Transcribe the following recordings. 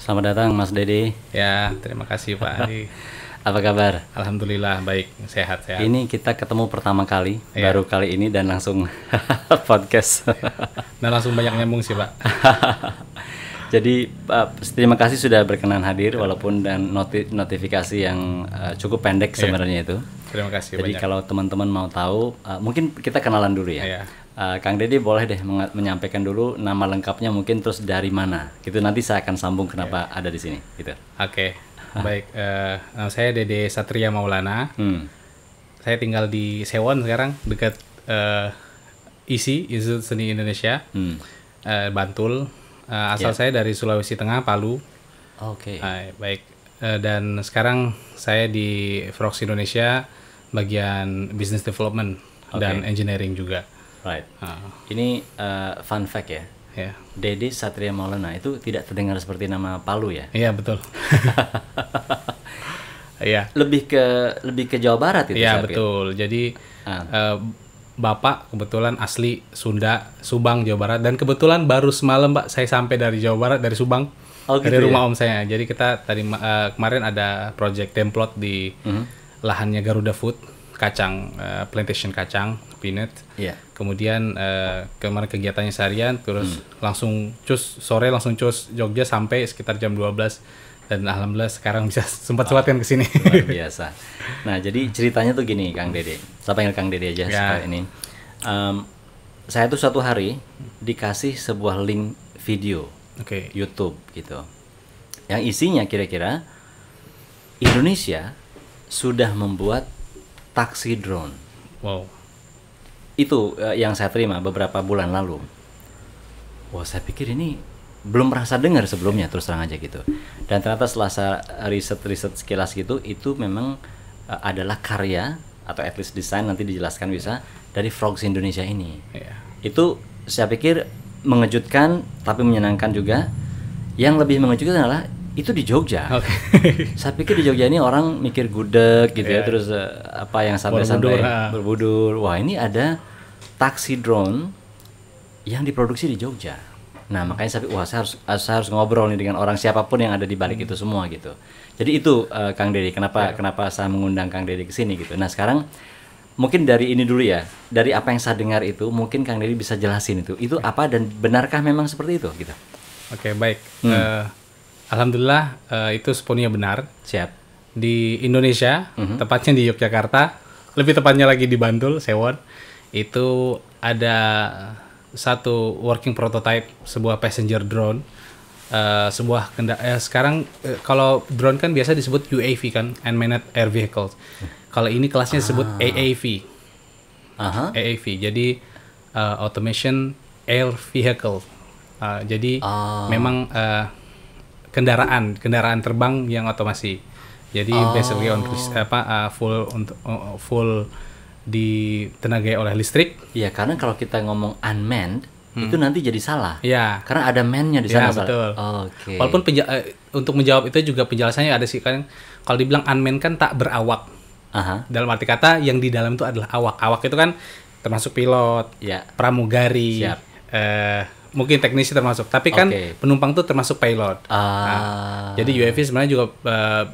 Selamat datang Mas Dede. Ya, terima kasih Pak Adi. Apa kabar? Alhamdulillah baik, sehat-sehat. Ini kita ketemu pertama kali, Ya. baru kali ini dan langsung podcast. Dan langsung banyak nyambung sih Pak. Jadi terima kasih sudah berkenan hadir walaupun dan notifikasi yang cukup pendek sebenarnya itu. Terima kasih Jadi banyak. kalau teman-teman mau tahu, mungkin kita kenalan dulu ya. Ya. Kang Dede boleh deh menyampaikan dulu nama lengkapnya mungkin terus dari mana. Gitu nanti saya akan sambung kenapa ada di sini. Gitu. Oke, baik. Nama saya Dede Satria Maulana. Saya tinggal di Sewon sekarang, dekat ISI, Institut Seni Indonesia, Bantul. Asal saya dari Sulawesi Tengah, Palu. Oke. Baik. Dan sekarang saya di Frogs Indonesia, bagian Business Development dan Engineering juga. Right. Ini fun fact ya. Ya. Dede Satria Maulana itu tidak terdengar seperti nama Palu ya. Iya betul. Iya. Lebih ke Jawa Barat itu. Iya saya pikir. betul. Jadi Bapak kebetulan asli Sunda, Subang, Jawa Barat, dan kebetulan baru semalam Pak saya sampai dari Jawa Barat, dari Subang, gitu dari rumah ya? om saya. Jadi kita tadi kemarin ada project template di lahannya Garuda Food, kacang, plantation kacang, peanut. Iya. Kemudian kemarin kegiatannya seharian, terus sore langsung cus Jogja sampai sekitar jam 12. Dan alhamdulillah sekarang bisa sempat-sempatkan ke sini. Luar biasa. Nah, jadi ceritanya tuh gini, Kang Dede. Saya panggil Kang Dede aja sekali ini. Saya tuh suatu hari dikasih sebuah link video Oke. YouTube gitu. Yang isinya kira-kira Indonesia sudah membuat taksi drone. Wow. Itu yang saya terima beberapa bulan lalu. Wah, saya pikir ini belum pernah saya dengar sebelumnya, terus terang aja gitu. Dan ternyata setelah saya riset sekilas gitu, itu memang adalah karya atau at least desain, nanti dijelaskan bisa, dari Frogs Indonesia ini. Iya. Itu saya pikir mengejutkan tapi menyenangkan juga. Yang lebih mengejutkan adalah itu di Jogja. Saya pikir di Jogja ini orang mikir gudeg gitu ya, terus apa yang santai-santai berbudur. Wah, ini ada taksi drone yang diproduksi di Jogja. Nah, makanya saya pikir, wah saya harus ngobrol nih dengan orang siapapun yang ada di balik itu semua gitu. Jadi itu Kang Dede, kenapa saya mengundang Kang Dede ke sini gitu. Nah, sekarang mungkin dari ini dulu ya. Dari apa yang saya dengar itu, mungkin Kang Dede bisa jelasin itu. Itu apa dan benarkah memang seperti itu gitu? Oke, baik. Alhamdulillah itu sepenuhnya benar. Siap. Di Indonesia, tepatnya di Yogyakarta, lebih tepatnya lagi di Bantul, Sewon, itu ada satu working prototype sebuah passenger drone, sebuah sekarang kalau drone kan biasa disebut UAV kan, unmanned air vehicles. Kalau ini kelasnya disebut AAV. AAV. Jadi automation air vehicle. Jadi memang kendaraan terbang yang otomasi. Jadi basically full ditenagai oleh listrik. Iya, karena kalau kita ngomong unmanned itu nanti jadi salah. Ya. Karena ada man-nya di sana. Ya, betul. Oke. Walaupun untuk menjawab itu juga penjelasannya ada sih kan, kalau dibilang unmanned kan tak berawak. Dalam arti kata yang di dalam itu adalah awak. Awak itu kan termasuk pilot, pramugari, mungkin teknisi termasuk. Tapi kan penumpang itu termasuk pilot. Jadi UAV sebenarnya juga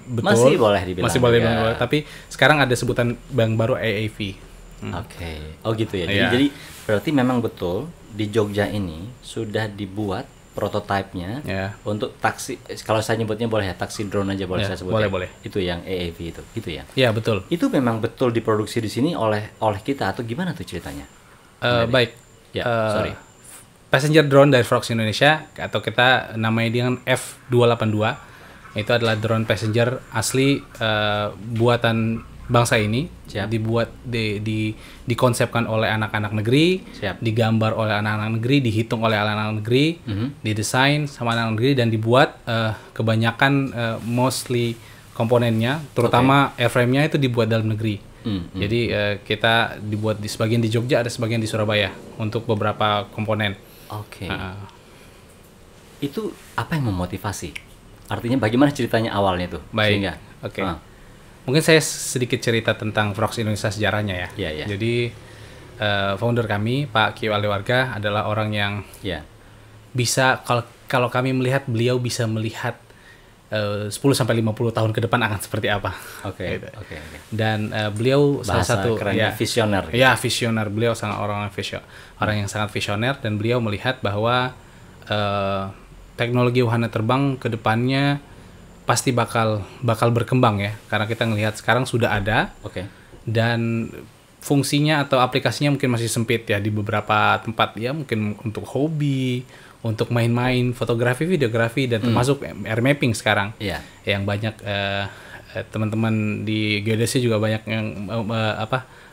betul. Masih boleh dibilang. Masih boleh dibilang. Tapi sekarang ada sebutan yang baru AAV. Oke. Oh gitu ya. Jadi berarti memang betul di Jogja ini sudah dibuat prototipenya untuk taksi. Kalau saya nyebutnya boleh ya, taksi drone aja boleh saya sebut. Boleh. Itu yang AAV itu, gitu ya. Iya betul. Itu memang betul diproduksi di sini oleh kita atau gimana tuh ceritanya? Baik. Ya, sorry. Passenger drone dari Frogs Indonesia, atau kita namanya dengan F282, itu adalah drone passenger asli buatan bangsa ini. Dibuat dikonsepkan oleh anak-anak negeri, digambar oleh anak-anak negeri, dihitung oleh anak-anak negeri, didesain sama anak-anak negeri, dan dibuat kebanyakan mostly komponennya, terutama airframe-nya itu dibuat dalam negeri. Jadi kita dibuat di sebagian di Jogja, ada sebagian di Surabaya untuk beberapa komponen. Oke. Itu apa yang memotivasi? Artinya bagaimana ceritanya awalnya tuh? Baik. Oke. Mungkin saya sedikit cerita tentang Frogs Indonesia sejarahnya ya. Jadi founder kami Pak Kio Aliwarga adalah orang yang bisa, kalau kami melihat, beliau bisa melihat 10-50 tahun ke depan akan seperti apa. Oke. Gitu. Dan beliau salah satu visioner. Ya, visioner. Beliau orang yang sangat visioner, dan beliau melihat bahwa teknologi wahana terbang ke depannya pasti bakal berkembang ya, karena kita ngelihat sekarang sudah ada. Dan fungsinya atau aplikasinya mungkin masih sempit ya di beberapa tempat ya, mungkin untuk hobi, untuk main-main, fotografi, videografi, dan termasuk air mapping sekarang. Yang banyak teman-teman di geodesi juga banyak yang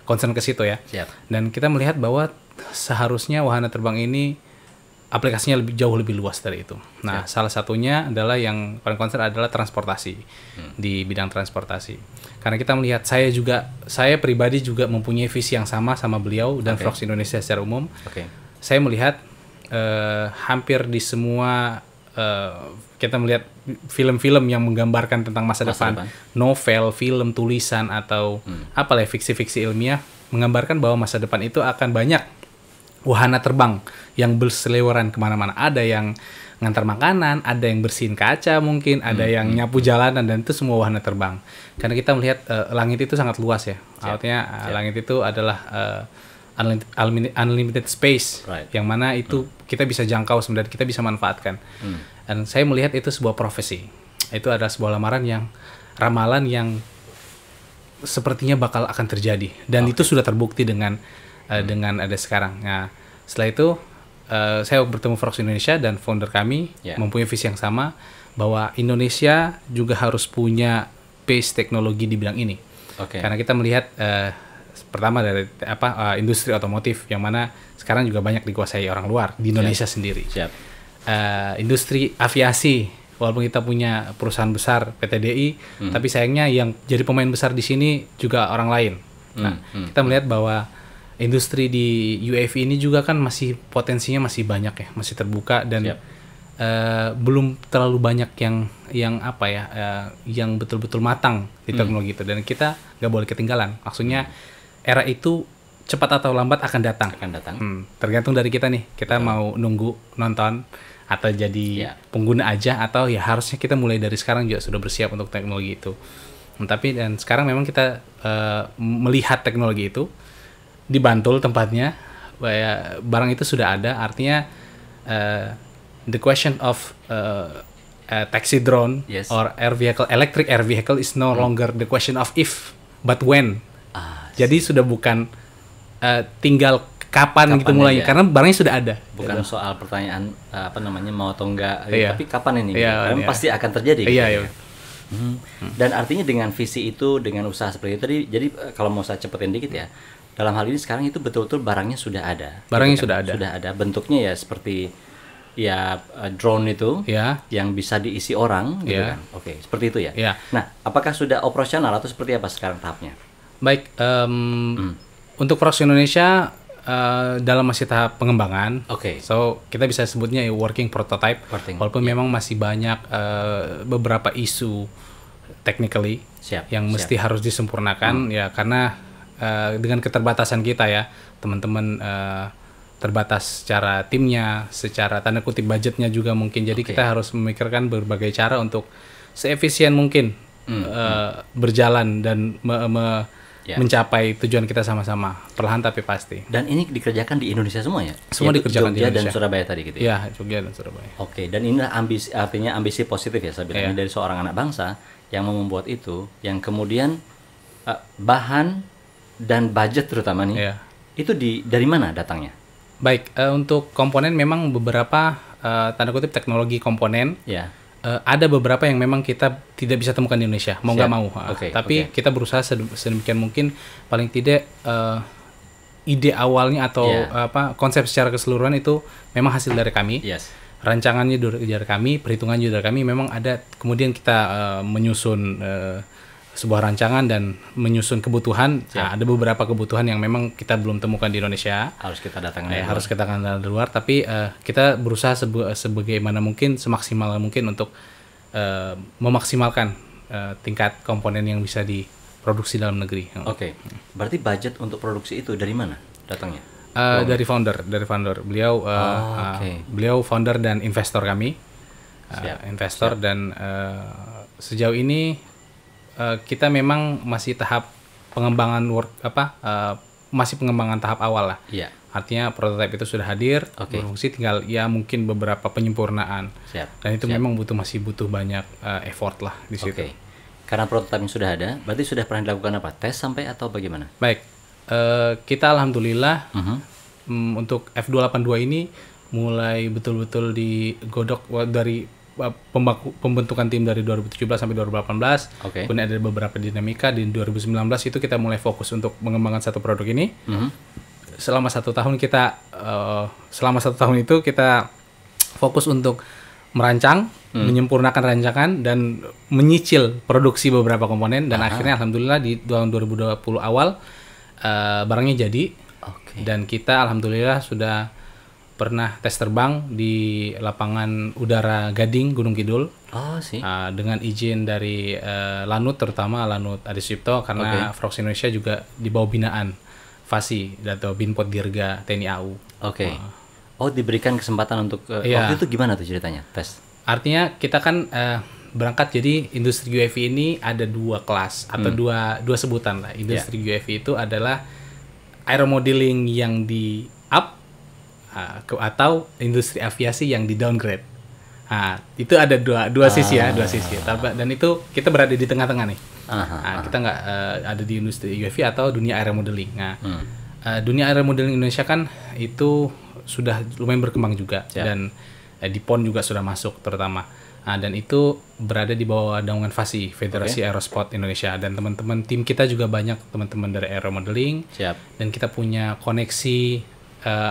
concern ke situ ya. Dan kita melihat bahwa seharusnya wahana terbang ini aplikasinya jauh lebih luas dari itu. Nah, salah satunya adalah yang paling concern adalah transportasi, di bidang transportasi. Karena kita melihat, saya pribadi juga mempunyai visi yang sama beliau dan Frogs Indonesia secara umum. Saya melihat hampir di semua kita melihat film-film yang menggambarkan tentang masa depan, novel, film, tulisan, atau apalah fiksi-fiksi ilmiah, menggambarkan bahwa masa depan itu akan banyak wahana terbang yang berseliweran kemana-mana. Ada yang ngantar makanan, ada yang bersihin kaca mungkin, ada yang nyapu jalanan, dan itu semua wahana terbang. Karena kita melihat langit itu sangat luas ya. Artinya langit itu adalah unlimited space, yang mana itu kita bisa jangkau sebenarnya, kita bisa manfaatkan. Dan saya melihat itu sebuah profesi. Itu adalah sebuah ramalan yang sepertinya bakal akan terjadi, dan itu sudah terbukti dengan ada sekarang. Nah, setelah itu saya bertemu Frogs Indonesia, dan founder kami mempunyai visi yang sama, bahwa Indonesia juga harus punya base teknologi di bidang ini. Karena kita melihat pertama dari industri otomotif, yang mana sekarang juga banyak dikuasai orang luar di Indonesia sendiri. Industri aviasi, walaupun kita punya perusahaan besar PT.DI, tapi sayangnya yang jadi pemain besar di sini juga orang lain. Nah, kita melihat bahwa industri di UAV ini juga kan potensinya masih banyak ya, masih terbuka, dan belum terlalu banyak yang betul-betul matang di teknologi itu, dan kita nggak boleh ketinggalan. Maksudnya era itu cepat atau lambat akan datang. Tergantung dari kita nih, kita mau nunggu nonton atau jadi pengguna aja, atau ya harusnya kita mulai dari sekarang juga sudah bersiap untuk teknologi itu. Dan sekarang memang kita melihat teknologi itu di Bantul tempatnya, barang itu sudah ada. Artinya the question of taxi drone or electric air vehicle is no longer the question of if, but when. Jadi sudah bukan tinggal kapan gitu mulainya, karena barangnya sudah ada. Bukan soal pertanyaan mau atau enggak, tapi kapan ini? Karena pasti akan terjadi. Dan artinya dengan visi itu, dengan usaha seperti itu tadi, jadi kalau mau saya cepetin dikit ya, dalam hal ini sekarang itu betul-betul barangnya sudah ada. Sudah ada. Bentuknya ya seperti drone itu, yang bisa diisi orang, gitu kan. Seperti itu ya. Nah, apakah sudah operasional atau seperti apa sekarang tahapnya? Baik, untuk Frogs Indonesia dalam masih tahap pengembangan. So kita bisa sebutnya working prototype. Walaupun memang masih banyak beberapa isu technically yang mesti harus disempurnakan ya, karena dengan keterbatasan kita ya, teman-teman terbatas secara timnya, secara tanda kutip budgetnya juga mungkin. Jadi kita harus memikirkan berbagai cara untuk seefisien mungkin berjalan dan mencapai tujuan kita sama-sama, perlahan tapi pasti. Dan ini dikerjakan di Indonesia semua ya? Semua dikerjakan di Indonesia. Jogja dan Surabaya tadi gitu ya? Ya, Jogja dan Surabaya. Dan inilah ambisi positif ya, saya bilang, dari seorang anak bangsa yang mau membuat itu, yang kemudian bahan dan budget terutama nih, itu dari mana datangnya? Baik, untuk komponen memang beberapa tanda kutip teknologi komponen. Ada beberapa yang memang kita tidak bisa temukan di Indonesia, mau nggak mau. Tapi kita berusaha sedemikian mungkin, paling tidak ide awalnya atau konsep secara keseluruhan itu memang hasil dari kami. Rancangannya dari kami, perhitungannya dari kami. Memang ada, kemudian kita menyusun sebuah rancangan dan menyusun kebutuhan. Ada beberapa kebutuhan yang memang kita belum temukan di Indonesia. Harus kita datangkan dari luar. Tapi kita berusaha sebagaimana mungkin, semaksimal mungkin untuk memaksimalkan tingkat komponen yang bisa diproduksi dalam negeri. Berarti budget untuk produksi itu dari mana datangnya? Dari founder. Beliau founder dan investor kami. Dan sejauh ini kita memang masih tahap pengembangan masih pengembangan tahap awal lah. Iya. Artinya prototipe itu sudah hadir, berfungsi, tinggal ya mungkin beberapa penyempurnaan. Siap. Dan itu memang masih butuh banyak effort lah di situ. Oke. Karena prototipe yang sudah ada, berarti sudah pernah dilakukan apa? Tes sampai atau bagaimana? Baik. Kita alhamdulillah untuk F282 ini mulai betul-betul digodok dari pembentukan tim dari 2017 sampai 2018. Kemudian ada beberapa dinamika. Di 2019 itu kita mulai fokus untuk mengembangkan satu produk ini. Selama satu tahun itu kita fokus untuk merancang, menyempurnakan rancangan dan menyicil produksi beberapa komponen, dan akhirnya alhamdulillah di tahun 2020 awal barangnya jadi. Dan kita alhamdulillah sudah pernah tes terbang di lapangan udara Gading, Gunung Kidul. Dengan izin dari Lanut, terutama Lanut Adi Sucipto, karena Frogs Indonesia juga di bawah binaan FASI atau Binpot Dirga TNI AU. Diberikan kesempatan untuk waktu itu gimana tuh ceritanya tes? Artinya kita kan berangkat, jadi industri UAV ini ada dua kelas atau dua sebutan lah. Industri UAV itu adalah aeromodeling yang di up atau industri aviasi yang di downgrade. Itu ada dua sisi ya, dan itu kita berada di tengah-tengah nih. Kita nggak ada di industri UAV atau dunia aeromodeling. Dunia aeromodeling Indonesia kan itu sudah lumayan berkembang juga, dan di PON juga sudah masuk terutama. Dan itu berada di bawah naungan FASI, Federasi Aerosport Indonesia, dan teman-teman tim kita juga banyak teman-teman dari aeromodeling. Dan kita punya koneksi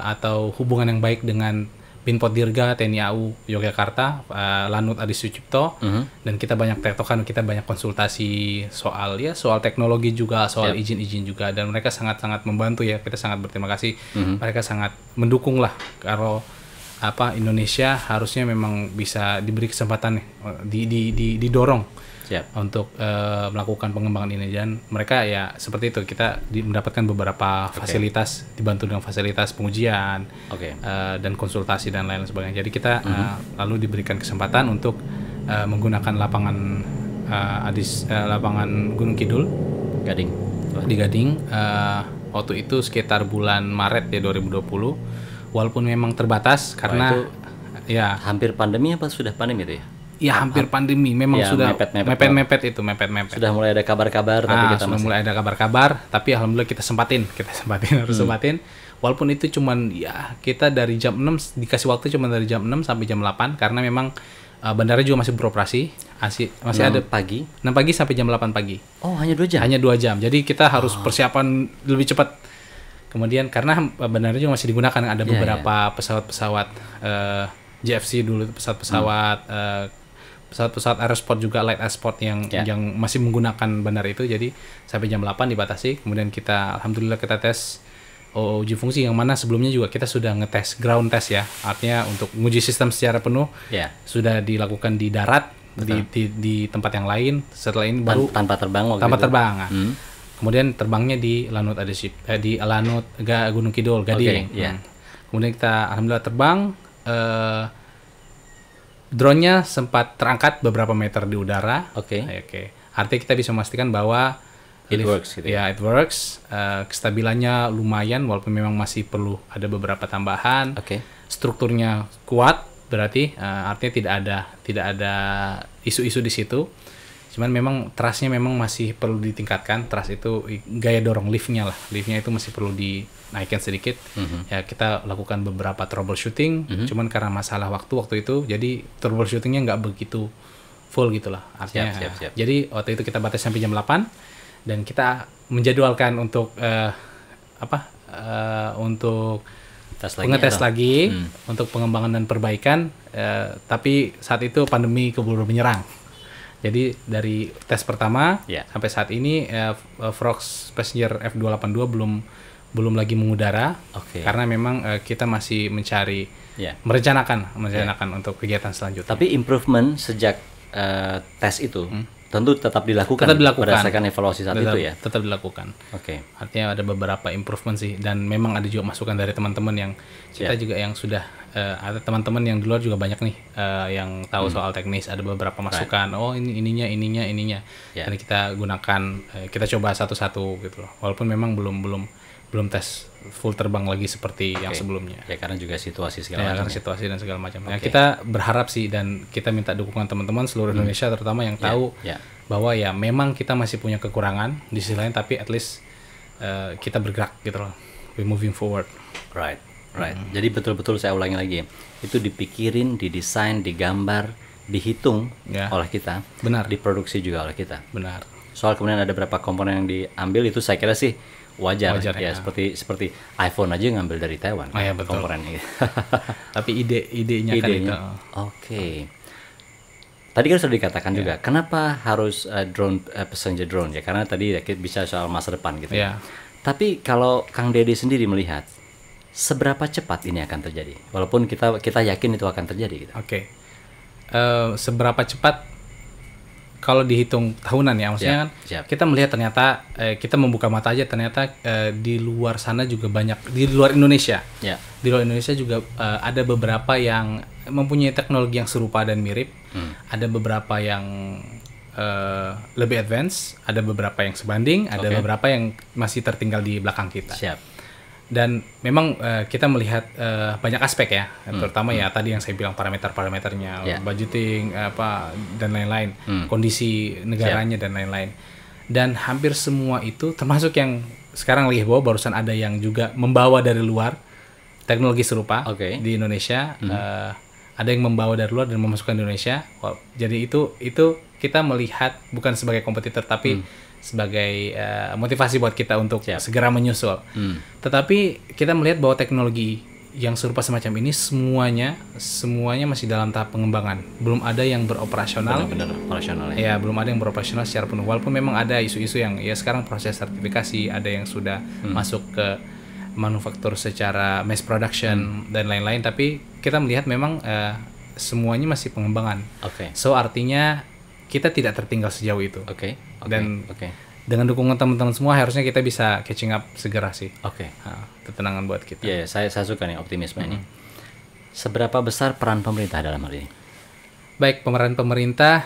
atau hubungan yang baik dengan Binpot Dirga TNI AU Yogyakarta, Lanut Adi Sucipto, dan kita banyak tektokan, kita banyak konsultasi soal teknologi juga, soal izin-izin juga, dan mereka sangat-sangat membantu ya. Kita sangat berterima kasih. Mereka sangat mendukung lah kalau Indonesia harusnya memang bisa diberi kesempatan didorong untuk melakukan pengembangan ini, dan mereka ya seperti itu, kita mendapatkan beberapa fasilitas, dibantu dengan fasilitas pengujian dan konsultasi dan lain sebagainya. Jadi kita lalu diberikan kesempatan untuk menggunakan lapangan lapangan Gunung Kidul Gading di Gading waktu itu sekitar bulan Maret ya 2020. Walaupun memang terbatas karena itu hampir pandemi apa sudah pandemi itu ya? Ya hampir pandemi, memang sudah mepet. Sudah mulai ada kabar-kabar, tapi kita sudah mulai ada kabar-kabar, tapi alhamdulillah kita sempatin harus sempatin. Walaupun itu cuman kita dari jam 6 dikasih waktu cuma dari jam 6 sampai jam 8 karena memang bandara juga masih beroperasi, masih ada 6 pagi sampai jam 8 pagi. Oh, hanya 2 jam. Hanya 2 jam. Jadi kita harus persiapan lebih cepat. Kemudian karena bandara juga masih digunakan, ada beberapa pesawat-pesawat JFC dulu, pesawat-pesawat Aerosport juga, Light Airsport yang masih menggunakan bandara itu. Jadi sampai jam 8 dibatasi. Kemudian kita alhamdulillah kita tes uji fungsi, yang mana sebelumnya juga kita sudah ngetes ground test ya. Artinya untuk menguji sistem secara penuh sudah dilakukan di darat, di tempat yang lain. Setelah ini baru tanpa terbang. Kemudian terbangnya di Lanut di Lanut Gunung Kidul Gading. Kemudian kita alhamdulillah terbang, drone-nya sempat terangkat beberapa meter di udara. Artinya kita bisa memastikan bahwa it works gitu. It works. Kestabilannya lumayan walaupun memang masih perlu ada beberapa tambahan. Strukturnya kuat, berarti artinya tidak ada isu-isu di situ. Cuman memang trust-nya memang masih perlu ditingkatkan. Trust itu gaya dorong lift-nya itu masih perlu dinaikkan sedikit. Ya kita lakukan beberapa troubleshooting. Cuman karena masalah waktu itu, jadi troubleshooting-nya nggak begitu full gitulah. Artinya. Siap. Jadi waktu itu kita batas sampai jam 8 dan kita menjadwalkan untuk untuk pengetes lagi untuk pengembangan dan perbaikan. Tapi saat itu pandemi keburu menyerang. Jadi dari tes pertama sampai saat ini Frogs Passenger F282 belum lagi mengudara karena memang kita masih merencanakan untuk kegiatan selanjutnya. Tapi improvement sejak tes itu tentu tetap dilakukan. Tetap dilakukan. Berdasarkan evaluasi saat itu ya. Tetap dilakukan. Oke. Artinya ada beberapa improvement sih, dan memang ada juga masukan dari teman-teman yang kita juga yang sudah ada teman-teman yang di luar juga banyak nih yang tahu soal teknis, ada beberapa masukan. Oh ini ininya. Dan kita gunakan, kita coba satu-satu gitu loh. Walaupun memang belum tes full terbang lagi seperti yang sebelumnya. Ya karena juga situasi segala macam. Karena situasi dan segala macam. Nah, kita berharap sih, dan kita minta dukungan teman-teman seluruh Indonesia terutama yang tahu bahwa ya memang kita masih punya kekurangan di sisi lain, tapi at least kita bergerak gitu loh. We moving forward. Right. Jadi betul-betul saya ulangi lagi. Itu dipikirin, didesain, digambar, dihitung oleh kita. Benar. Diproduksi juga oleh kita. Benar. Soal kemudian ada berapa komponen yang diambil, itu saya kira sih wajar ya. Seperti iPhone aja ngambil dari Taiwan. Oh, ya, betul. Komponennya. Tapi idenya kan itu. Oke. Tadi kan sudah dikatakan juga, kenapa harus drone, passenger drone ya? Karena tadi bisa soal masa depan gitu. Tapi kalau Kang Dede sendiri melihat, seberapa cepat ini akan terjadi? Walaupun kita yakin itu akan terjadi gitu. Oke. Seberapa cepat? Kalau dihitung tahunan ya, maksudnya kan kita melihat ternyata kita membuka mata aja, ternyata di luar sana juga banyak, di luar Indonesia. Di luar Indonesia juga ada beberapa yang mempunyai teknologi yang serupa dan mirip. Ada beberapa yang lebih advance, ada beberapa yang sebanding, ada beberapa yang masih tertinggal di belakang kita. Dan memang kita melihat banyak aspek ya, terutama ya tadi yang saya bilang parameternya, budgeting dan lain-lain, kondisi negaranya dan lain-lain. Dan hampir semua itu termasuk yang sekarang lagi barusan ada yang juga membawa dari luar teknologi serupa di Indonesia. Ada yang membawa dari luar dan memasukkan di Indonesia. Jadi itu kita melihat bukan sebagai kompetitor, tapi sebagai motivasi buat kita untuk segera menyusul. Tetapi kita melihat bahwa teknologi yang serupa semacam ini semuanya masih dalam tahap pengembangan. Belum ada yang beroperasional. Benar-benar operasional ya. Belum ada yang beroperasional secara penuh. Walaupun memang ada isu-isu yang ya sekarang proses sertifikasi, ada yang sudah masuk ke manufaktur secara mass production dan lain-lain, tapi kita melihat memang semuanya masih pengembangan. So artinya kita tidak tertinggal sejauh itu. Dan dengan dukungan teman-teman semua harusnya kita bisa catching up segera sih. Ketenangan buat kita. Saya suka nih optimisme ini. Seberapa besar peran pemerintah dalam hal ini? Baik, peran pemerintah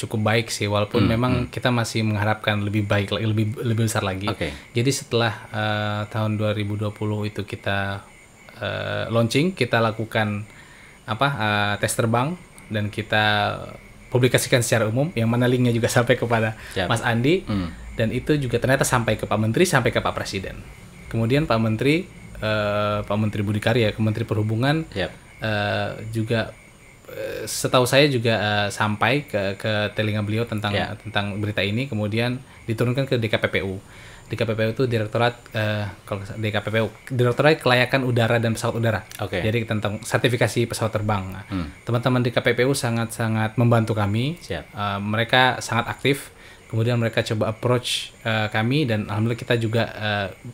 cukup baik sih, walaupun memang kita masih mengharapkan lebih baik, lebih besar lagi. Jadi setelah tahun 2020 itu kita launching, kita lakukan tes terbang dan kita publikasikan secara umum, yang mana linknya juga sampai kepada Mas Andi, dan itu juga ternyata sampai ke Pak Menteri, sampai ke Pak Presiden. Kemudian Pak Menteri Budi Karya, ke Menteri Perhubungan juga setahu saya juga sampai ke telinga beliau tentang berita ini, kemudian diturunkan ke DKPPU. DKPPU itu Direktorat Kelayakan Udara dan Pesawat Udara. Jadi tentang sertifikasi pesawat terbang. Teman-teman di KPPU sangat membantu kami. Mereka sangat aktif. Kemudian mereka coba approach kami, dan alhamdulillah kita juga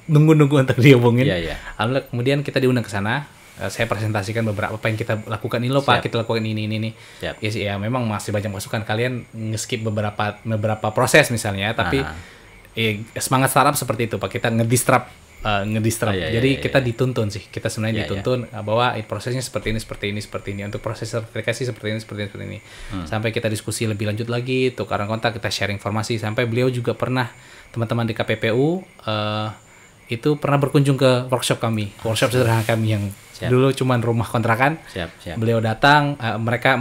nunggu untuk dihubungin. Alhamdulillah kemudian kita diundang ke sana. Saya presentasikan beberapa apa yang kita lakukan ini loh Pak, kita lakukan ini. Ya memang masih banyak masukan, kalian nge-skip beberapa proses misalnya, tapi semangat startup seperti itu Pak, kita ngedisrupt. Jadi kita dituntun sih, kita sebenarnya dituntun bahwa prosesnya seperti ini, untuk proses sertifikasi seperti ini. Sampai kita diskusi lebih lanjut lagi, tukaran kontak, kita share informasi, sampai beliau juga pernah, teman-teman di KPPU itu pernah berkunjung ke workshop sederhana kami yang dulu cuman rumah kontrakan. Beliau datang, mereka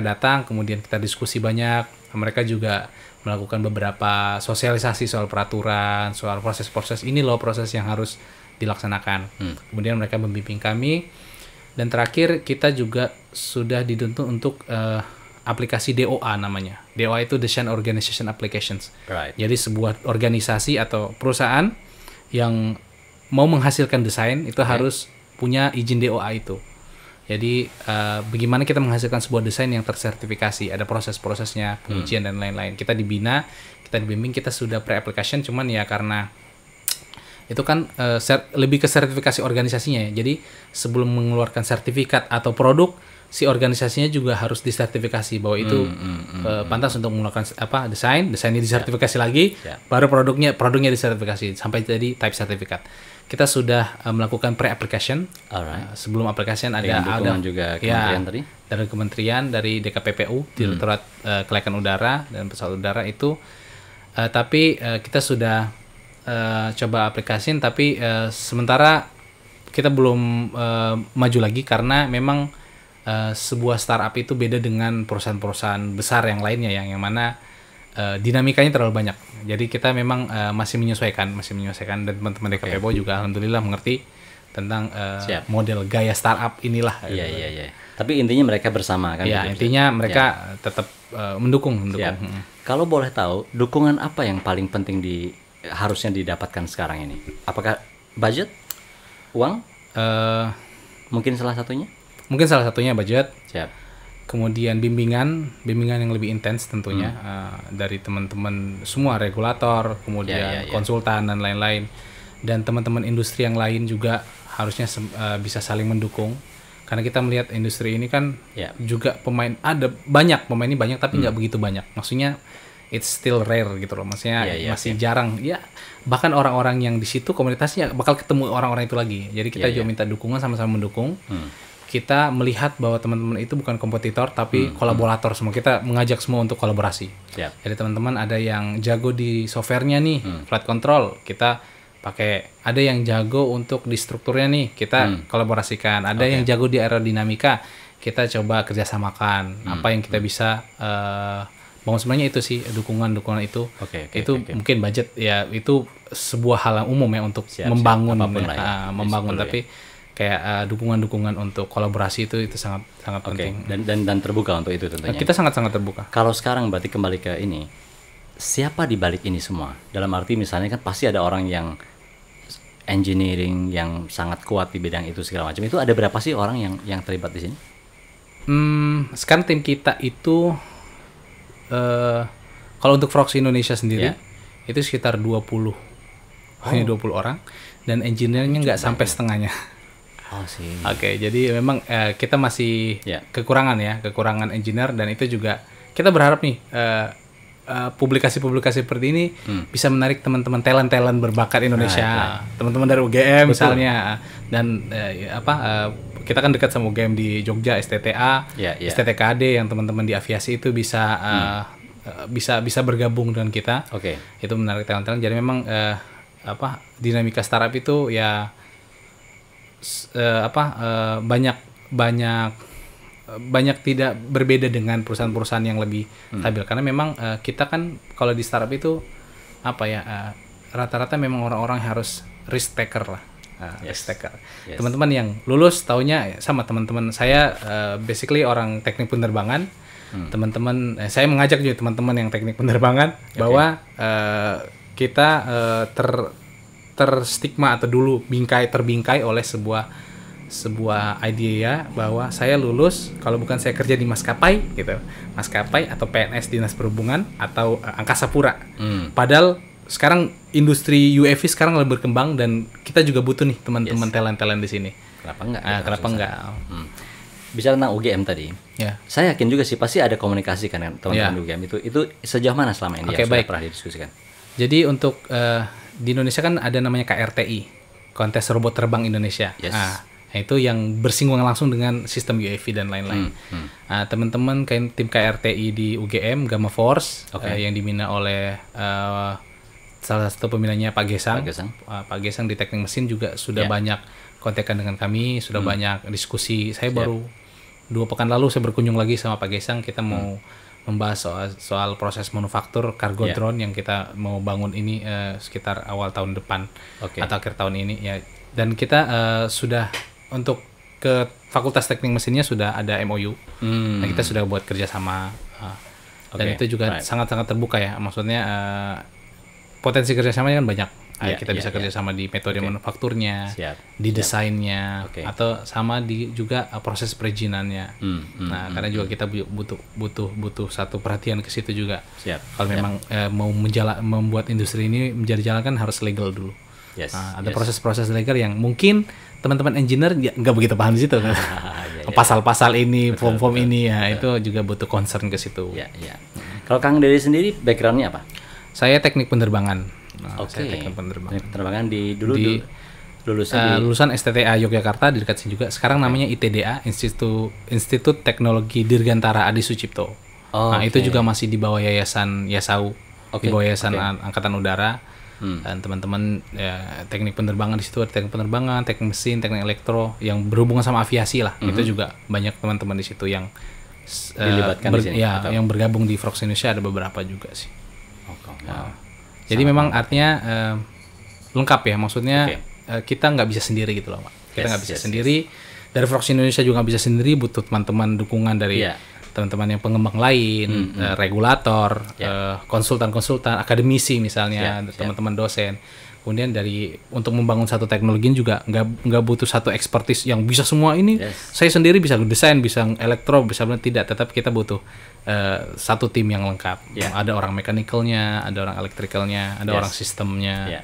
datang, kemudian kita diskusi banyak. Mereka juga melakukan beberapa sosialisasi soal peraturan, soal proses-proses ini loh, proses yang harus dilaksanakan. Kemudian mereka membimbing kami, dan terakhir kita juga sudah dituntut untuk aplikasi DOA namanya. DOA itu Design Organization Applications. Jadi sebuah organisasi atau perusahaan yang mau menghasilkan desain itu harus punya izin DOA itu. Jadi bagaimana kita menghasilkan sebuah desain yang tersertifikasi, ada proses-prosesnya, pengujian dan lain-lain. Kita dibina, kita dibimbing, kita sudah pre-application, cuman ya karena itu kan lebih ke sertifikasi organisasinya ya. Jadi sebelum mengeluarkan sertifikat atau produk, si organisasinya juga harus disertifikasi bahwa itu pantas untuk mengeluarkan desainnya disertifikasi lagi, baru produknya disertifikasi sampai jadi type sertifikat. Kita sudah melakukan pre-application. Sebelum application ada juga kementerian tadi. Dari kementerian, dari DKPPU, Direktorat Kelaikan Udara dan Pesawat Udara itu. Tapi kita sudah coba aplikasiin, tapi sementara kita belum maju lagi karena memang sebuah startup itu beda dengan perusahaan-perusahaan besar yang lainnya yang mana dinamikanya terlalu banyak. Jadi kita memang masih menyesuaikan dan teman-teman DKPPO juga alhamdulillah mengerti tentang model gaya startup inilah. Iya. Tapi intinya mereka bersama kan? Iya, intinya mereka tetap mendukung. Kalau boleh tahu, dukungan apa yang paling penting harusnya didapatkan sekarang ini? Apakah budget, uang? Mungkin salah satunya? Mungkin salah satunya budget. Siap. Kemudian bimbingan yang lebih intens tentunya dari teman-teman semua regulator, kemudian konsultan dan lain-lain, dan teman-teman industri yang lain juga harusnya bisa saling mendukung karena kita melihat industri ini kan juga pemainnya banyak tapi nggak begitu banyak, maksudnya it's still rare gitu loh, maksudnya masih jarang ya, bahkan orang-orang yang di situ komunitasnya bakal ketemu orang-orang itu lagi, jadi kita juga minta dukungan, sama-sama mendukung. Kita melihat bahwa teman-teman itu bukan kompetitor tapi kolaborator semua. Kita mengajak semua untuk kolaborasi. Jadi teman-teman ada yang jago di softwarenya nih, flight control, kita pakai. Ada yang jago untuk di strukturnya nih, kita kolaborasikan. Ada yang jago di aerodinamika, kita coba kerjasamakan. Apa yang kita bisa bangun, sebenarnya itu sih dukungan itu. Mungkin budget ya, itu sebuah hal yang umum ya untuk membangun tapi kayak dukungan untuk kolaborasi itu sangat penting. Dan terbuka untuk itu tentunya. Kita sangat terbuka. Kalau sekarang berarti kembali ke ini, siapa di balik ini semua? Dalam arti misalnya kan pasti ada orang yang engineering yang sangat kuat di bidang itu segala macam. Itu ada berapa sih orang yang terlibat di sini? Sekarang tim kita itu kalau untuk Frogs Indonesia sendiri itu sekitar 20. Hanya 20 orang, dan engineer-nya nggak sampai setengahnya. Oke, jadi memang kita masih kekurangan engineer, dan itu juga kita berharap nih publikasi-publikasi seperti ini bisa menarik teman-teman talent berbakat Indonesia, teman-teman dari UGM misalnya, dan kita kan dekat sama UGM di Jogja, STTA, STTKD, yang teman-teman di aviasi itu bisa bergabung dengan kita. Itu menarik talent. Jadi memang dinamika startup itu ya banyak tidak berbeda dengan perusahaan-perusahaan yang lebih stabil, karena memang kita kan kalau di startup itu rata-rata memang orang-orang harus risk taker lah. Teman-teman yang lulus taunya sama teman-teman saya basically orang teknik penerbangan. Teman-teman saya mengajak juga teman-teman yang teknik penerbangan bahwa kita terstigma atau dulu terbingkai oleh sebuah idea bahwa saya lulus kalau bukan saya kerja di maskapai atau PNS Dinas Perhubungan atau Angkasa Pura. Padahal sekarang industri UAV sekarang lebih berkembang dan kita juga butuh nih teman-teman talent di sini. Kenapa enggak? Bicara tentang UGM tadi, saya yakin juga sih pasti ada komunikasi kan teman-teman UGM itu sejauh mana selama ini yang sudah pernah didiskusikan? Jadi untuk di Indonesia kan ada namanya KRTI, Kontes Robot Terbang Indonesia. Nah, itu yang bersinggungan langsung dengan sistem UAV dan lain-lain. Teman-teman tim KRTI di UGM, Gamma Force, yang dibina oleh salah satu pembinanya Pak Gesang. Pak Gesang di teknik mesin juga sudah banyak kontekan dengan kami, sudah banyak diskusi. Saya baru 2 pekan lalu saya berkunjung lagi sama Pak Gesang, kita mau membahas soal proses manufaktur kargo drone yang kita mau bangun ini sekitar awal tahun depan atau akhir tahun ini ya. Dan kita sudah untuk ke Fakultas Teknik Mesinnya sudah ada MOU. Nah, kita sudah buat kerjasama dan itu juga sangat-sangat terbuka ya. Maksudnya potensi kerjasamanya kan banyak. Kita bisa kerjasama di metode manufakturnya, di desainnya, atau sama di juga proses perizinannya. Nah, karena juga kita butuh satu perhatian ke situ juga. Kalau memang mau membuat industri ini menjadi jalan kan harus legal dulu. Yes. Ada proses-proses legal yang mungkin teman-teman engineer nggak begitu paham di situ kan. Pasal-pasal ini, form-form ini ya, itu juga butuh concern ke situ. Ya. Kalau Kang Dery sendiri backgroundnya apa? Saya teknik penerbangan. Oke. Saya teknik penerbangan. Penerbangan lulusan STTA Yogyakarta di dekat sini juga. Sekarang namanya ITDA, Institut Teknologi Dirgantara Adi Sucipto. Itu juga masih di bawah Yayasan Yasau, di bawah Yayasan Angkatan Udara. Dan teman-teman ya, teknik penerbangan di situ ada teknik penerbangan, teknik mesin, teknik elektro yang berhubungan sama aviasi lah. Itu juga banyak teman-teman di situ yang dilibatkan di sini. Ya, yang bergabung di Frogs Indonesia ada beberapa juga sih. Jadi memang artinya lengkap ya, maksudnya kita nggak bisa sendiri gitu loh, Pak. Kita nggak bisa sendiri. Dari Frogs Indonesia juga nggak bisa sendiri, butuh teman-teman dukungan dari teman-teman yang pengembang lain, regulator, konsultan-konsultan, akademisi misalnya, teman-teman dosen. Kemudian untuk membangun satu teknologi juga nggak butuh satu expertise yang bisa semua ini. Saya sendiri bisa desain, bisa elektro, bisa tidak. Tetap kita butuh satu tim yang lengkap. Ada orang mechanical-nya, ada orang electrical-nya, ada orang sistemnya.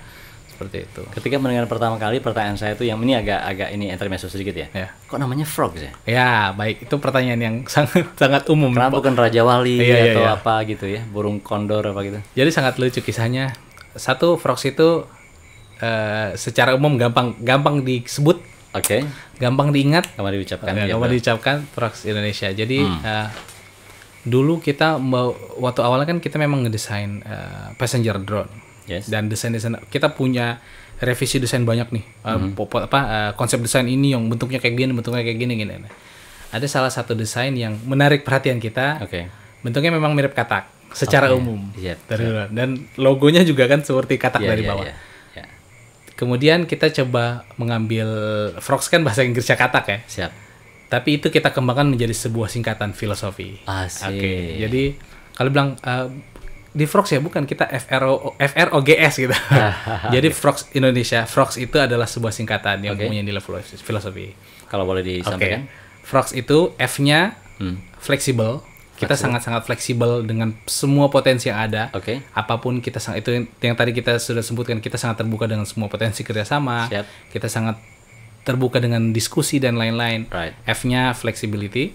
Seperti itu. Ketika mendengar pertama kali, pertanyaan saya itu yang ini agak ini intermezzo sedikit ya. Kok namanya Frogs ya? Ya, baik. Itu pertanyaan yang sangat umum. Kenapa bukan Raja Wali atau apa gitu ya? Burung kondor apa gitu. Jadi sangat lucu kisahnya. Satu, Frogs itu secara umum gampang disebut. Gampang diingat. Gampang diucapkan. Gampang diucapkan Frogs Indonesia. Jadi dulu kita waktu awalnya kan kita memang ngedesain passenger drone. Dan desain kita punya revisi desain banyak nih. Konsep desain ini yang bentuknya kayak gini. Ada salah satu desain yang menarik perhatian kita. Bentuknya memang mirip katak secara umum. Dan logonya juga kan seperti katak dari bawah. Kemudian kita coba mengambil Frogs kan bahasa Inggrisnya katak ya. Tapi itu kita kembangkan menjadi sebuah singkatan filosofi. Jadi kalau bilang di Frogs ya bukan, kita FROGS gitu. Jadi Frogs Indonesia, Frogs itu adalah sebuah singkatan yang punya nilai filosofi. Kalau boleh disampaikan. Frogs itu F-nya fleksibel. Kita sangat-sangat fleksibel dengan semua potensi yang ada. Apapun itu yang tadi kita sudah sebutkan, kita sangat terbuka dengan semua potensi kerjasama. Kita sangat terbuka dengan diskusi dan lain-lain. F-nya flexibility.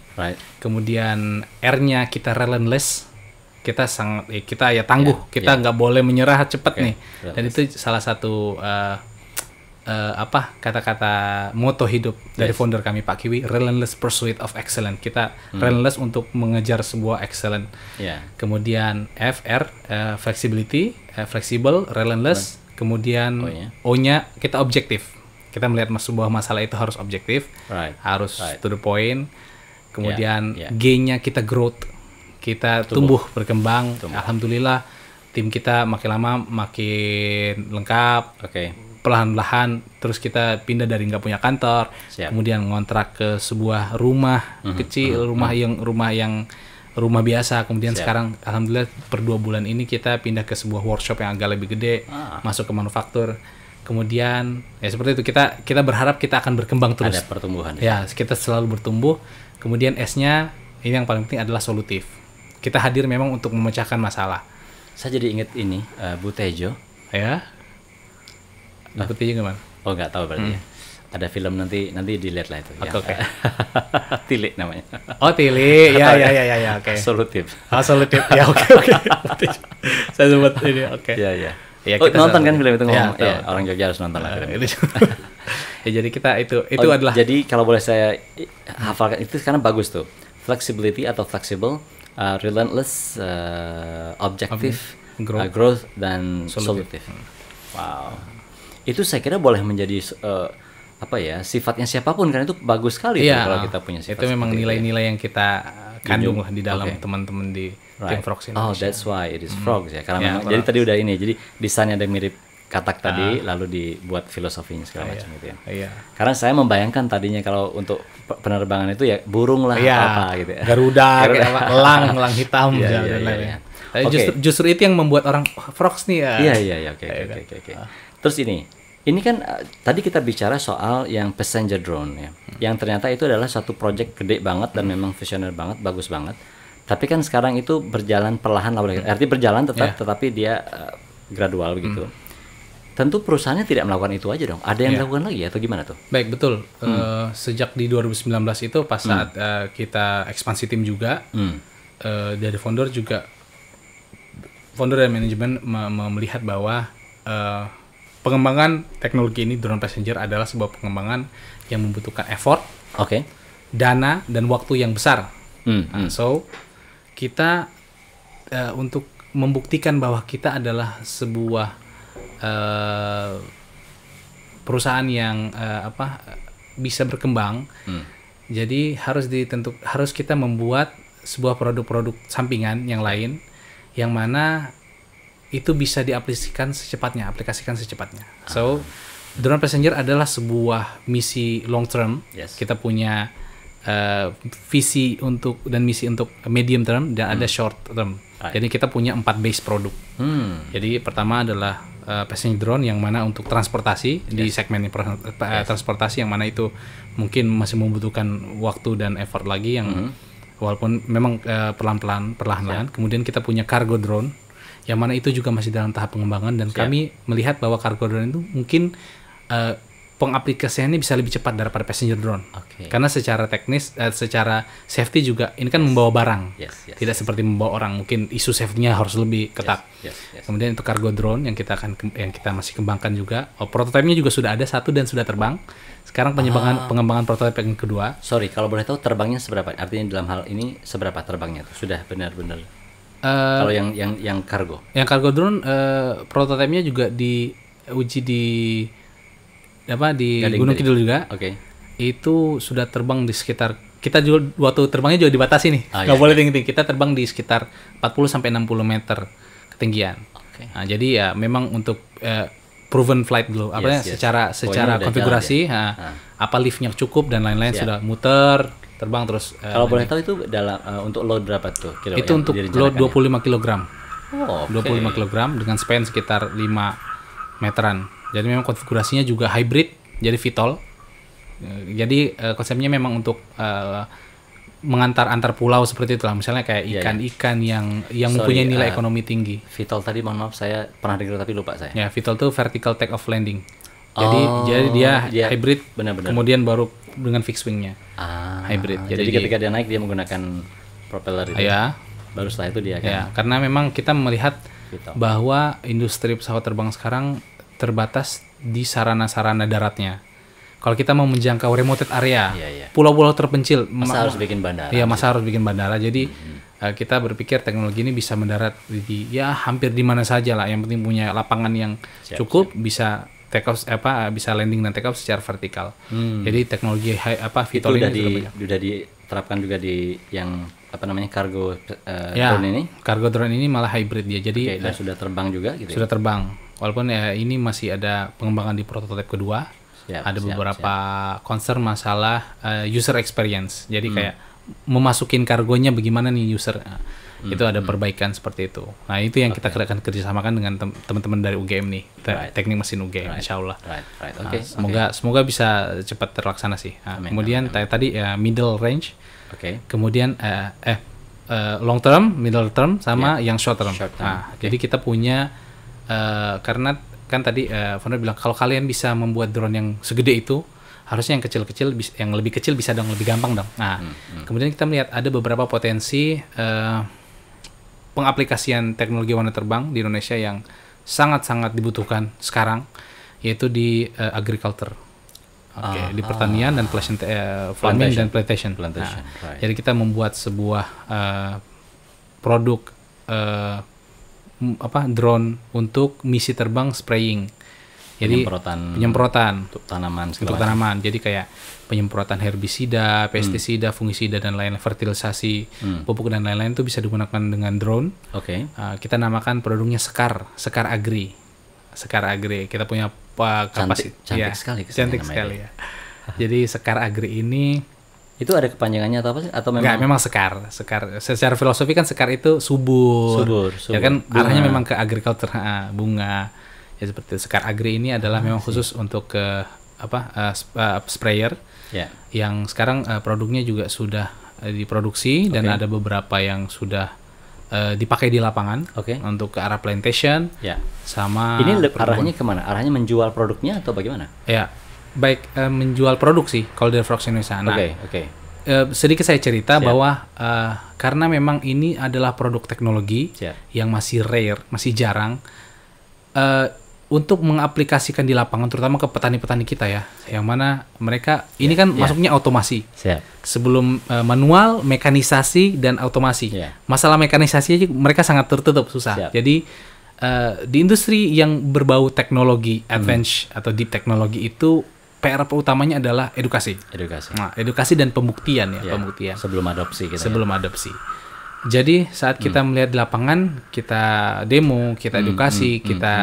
Kemudian R-nya kita relentless. Kita tangguh, kita nggak boleh menyerah cepat nih. Dan itu salah satu kata-kata moto hidup dari founder kami Pak Kiwi, relentless pursuit of excellence. Kita relentless untuk mengejar sebuah excellent. Kemudian FR flexibility, flexible, relentless. Kemudian O-nya kita objektif. Kita melihat sebuah masalah itu harus objektif, harus to the point. Kemudian G-nya kita growth. Kita tumbuh berkembang. Alhamdulillah tim kita makin lama makin lengkap. Perlahan-lahan terus kita pindah dari nggak punya kantor, kemudian ngontrak ke sebuah rumah kecil, rumah biasa. Kemudian sekarang alhamdulillah per 2 bulan ini kita pindah ke sebuah workshop yang agak lebih gede, masuk ke manufaktur. Kemudian ya seperti itu, kita berharap kita akan berkembang terus. Ada pertumbuhan. Ya, kita selalu bertumbuh. Kemudian S-nya ini yang paling penting adalah solutif. Kita hadir memang untuk memecahkan masalah. Saya jadi ingat ini, Bu Tejo. Ya. Bu Tejo gimana? Oh, nggak tahu berarti ya. Ada film nanti dilihat lah itu. Tili namanya. Oh, Tili. Ya, oke. Solutif. Solutif. Ya, oke. Saya sebut ini, oke. Ya, kita nonton kan film itu ngomong. Orang Jogja harus nonton lah film. Ya, jadi kita itu adalah. Jadi kalau boleh saya hafalkan itu karena bagus tuh. Flexibility atau flexible, relentless, objective, growth dan solutif. Wow. Itu saya kira boleh menjadi sifatnya siapapun, karena itu bagus sekali kalau kita punya sifat. Itu memang nilai-nilai yang kita kandung lah di dalam teman-teman di tim Frogs Indonesia. Oh, that's why it is Frogs ya. Karena memang, jadi tadi udah ini. Jadi desainnya ada mirip katak tadi, lalu dibuat filosofinya segala macam gitu ya. Karena saya membayangkan tadinya kalau untuk penerbangan itu ya burung lah apa gitu ya. Garuda, elang hitam dan lain-lain. Justru itu yang membuat orang Frogs nih ya. Iya, oke. Terus ini kan tadi kita bicara soal yang passenger drone ya. Yang ternyata itu adalah satu project gede banget dan memang visioner banget, bagus banget. Tapi kan sekarang itu berjalan perlahan lah. Artinya berjalan tetapi dia gradual begitu. tentu perusahaannya tidak melakukan itu aja dong. Ada yang dilakukan lagi atau gimana tuh? Baik, betul. Sejak di 2019 itu pas saat kita ekspansi tim juga, dari founder dan manajemen melihat bahwa pengembangan teknologi ini drone passenger adalah sebuah pengembangan yang membutuhkan effort, dana dan waktu yang besar. So kita untuk membuktikan bahwa kita adalah sebuah perusahaan yang bisa berkembang. Jadi harus kita membuat sebuah produk-produk sampingan yang lain yang mana itu bisa aplikasikan secepatnya. So, drone passenger adalah sebuah misi long term. Kita punya visi dan misi untuk medium term dan ada short term. Jadi kita punya 4 base produk. Jadi pertama adalah passenger drone yang mana untuk transportasi di segmen transportasi yang mana itu mungkin masih membutuhkan waktu dan effort lagi yang walaupun memang perlahan-lahan. Kemudian kita punya cargo drone yang mana itu juga masih dalam tahap pengembangan dan kami melihat bahwa cargo drone itu mungkin pengaplikasiannya bisa lebih cepat daripada passenger drone. Karena secara teknis, secara safety juga ini kan membawa barang, tidak seperti membawa orang. Mungkin isu safety-nya harus lebih ketat. Kemudian itu cargo drone yang kita masih kembangkan juga. Prototipenya juga sudah ada satu dan sudah terbang. Sekarang pengembangan prototip yang kedua. Sorry, kalau boleh tahu terbangnya seberapa? Artinya dalam hal ini seberapa terbangnya tuh? Sudah benar-benar. Kalau yang cargo. Yang cargo drone prototipenya juga diuji di Gunung Kidul juga. Itu sudah terbang di sekitar, kita juga waktu terbangnya juga dibatasi nih. Nggak boleh tinggi-tinggi. Kita terbang di sekitar 40 sampai 60 meter ketinggian. Nah, jadi ya memang untuk proven flight dulu. Secara konfigurasi, apa liftnya cukup dan lain-lain sudah muter, terbang terus. Kalau boleh tahu itu untuk load berapa tuh? Itu untuk load 25 kg. 25 kg dengan span sekitar 5 meteran. Jadi memang konfigurasinya juga hybrid, jadi VTOL. Jadi konsepnya memang untuk mengantar antar pulau seperti itu lah. Misalnya kayak ikan-ikan yang mempunyai nilai ekonomi tinggi. VTOL tadi mohon maaf saya pernah dengar tapi lupa saya. Ya, VTOL itu vertical take off landing. Jadi dia hybrid, benar-benar. Kemudian baru dengan fixed wing-nya. Hybrid. Jadi ketika dia naik dia menggunakan propeller itu. Baru setelah itu dia kan. Karena memang kita melihat bahwa industri pesawat terbang sekarang terbatas di sarana-sarana daratnya. Kalau kita mau menjangkau remote area, pulau-pulau terpencil, harus bikin bandara. Harus bikin bandara. Jadi kita berpikir teknologi ini bisa mendarat di hampir di mana saja lah. Yang penting punya lapangan yang cukup, bisa take off bisa landing dan take off secara vertikal. Jadi teknologi VTOL ini sudah diterapkan juga di yang cargo drone ini. Cargo drone ini malah hybrid dia. Jadi dan sudah terbang juga gitu. Sudah terbang. Walaupun ini masih ada pengembangan di prototip kedua. Ada beberapa concern masalah user experience. Jadi kayak memasukin kargonya bagaimana nih user. Itu ada perbaikan seperti itu. Nah, itu yang kita akan kerjasamakan dengan teman-teman dari UGM nih. Teknik mesin UGM, insyaallah. Semoga bisa cepat terlaksana sih. Kemudian tadi middle range. Kemudian long term, middle term sama yang short term. Jadi kita punya karena kan tadi founder bilang kalau kalian bisa membuat drone yang segede itu, harusnya yang kecil-kecil, yang lebih kecil bisa dong lebih gampang dong. Nah, kemudian kita melihat ada beberapa potensi pengaplikasian teknologi warna terbang di Indonesia yang sangat-sangat dibutuhkan sekarang, yaitu di agriculture. Di pertanian dan farming dan plantation. Jadi kita membuat sebuah produk drone untuk misi terbang spraying. Jadi penyemprotan untuk tanaman. Jadi kayak penyemprotan herbisida, pestisida, fungisida dan lain-lain, fertilisasi pupuk dan lain-lain itu bisa digunakan dengan drone. Kita namakan produknya Sekar Agri. Kita punya kapasitas cantik sekali ya. Jadi Sekar Agri ini itu ada kepanjangannya atau apa sih? Atau memang? Enggak, memang sekar. Secara filosofi kan sekar itu subur. Ya kan bunga. Arahnya memang ke agriculture, bunga. Ya seperti itu. Sekar Agri ini adalah memang khusus untuk ke sprayer. Yang sekarang produknya juga sudah diproduksi dan ada beberapa yang sudah dipakai di lapangan untuk ke arah plantation. Sama ini arahnya kemana? Arahnya menjual produknya atau bagaimana? Ya, baik menjual produk sih kalau dari Frogs Indonesia. Nah, sedikit saya cerita bahwa karena memang ini adalah produk teknologi yang masih rare, masih jarang. Untuk mengaplikasikan di lapangan, terutama ke petani-petani kita ya, yang mana mereka ini kan masuknya otomasi. Sebelum manual, mekanisasi dan otomasi. Masalah mekanisasi aja mereka sangat tertutup, susah. Jadi di industri yang berbau teknologi advance atau deep teknologi itu PR utamanya adalah edukasi. Nah, edukasi dan pembuktian pembuktian. Sebelum adopsi kita. Sebelum adopsi. Jadi saat kita melihat di lapangan, kita demo, kita edukasi, kita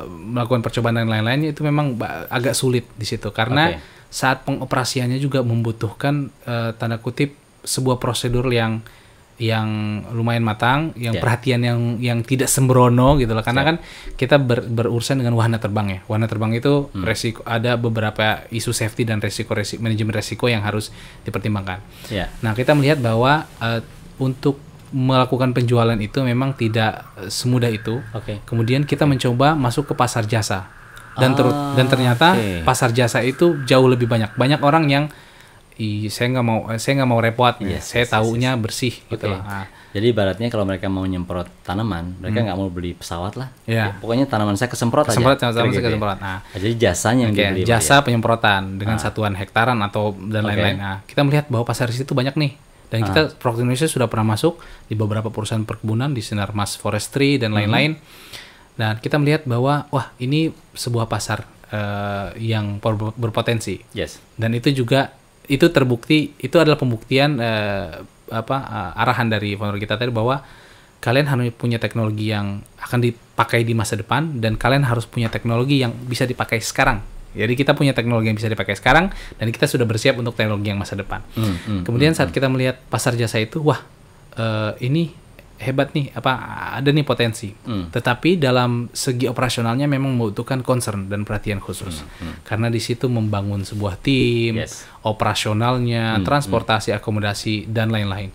melakukan percobaan dan lain-lainnya, itu memang agak sulit di situ karena saat pengoperasiannya juga membutuhkan tanda kutip sebuah prosedur yang lumayan matang, yang perhatian yang tidak sembrono gitu loh. Karena kan kita berurusan dengan wahana terbang ya. Wahana terbang itu resiko, ada beberapa isu safety dan manajemen resiko yang harus dipertimbangkan. Nah, kita melihat bahwa untuk melakukan penjualan itu memang tidak semudah itu. Kemudian kita mencoba masuk ke pasar jasa dan ternyata pasar jasa itu jauh lebih banyak. Banyak orang yang saya nggak mau repot, saya taunya bersih gitu lah. Nah, jadi ibaratnya kalau mereka mau nyemprot tanaman, mereka nggak mau beli pesawat lah. Pokoknya tanaman saya kesemprot aja. Tanaman saya kesemprot. Nah, jadi jasanya yang dibeli. Jasa penyemprotan dengan satuan hektaran atau dan lain-lain. Nah, kita melihat bahwa pasar di situ banyak nih. Dan kita Frogs Indonesia sudah pernah masuk di beberapa perusahaan perkebunan di Sinarmas Forestry dan lain-lain. Dan kita melihat bahwa wah, ini sebuah pasar yang berpotensi. Dan itu juga terbukti, itu adalah pembuktian arahan dari founder kita tadi bahwa kalian harus punya teknologi yang akan dipakai di masa depan dan kalian harus punya teknologi yang bisa dipakai sekarang. Jadi kita punya teknologi yang bisa dipakai sekarang dan kita sudah bersiap untuk teknologi yang masa depan. Kemudian saat kita melihat pasar jasa itu, wah ini hebat nih, ada nih potensi. Tetapi dalam segi operasionalnya memang membutuhkan concern dan perhatian khusus. Karena di situ membangun sebuah tim, operasionalnya, transportasi, akomodasi dan lain-lain.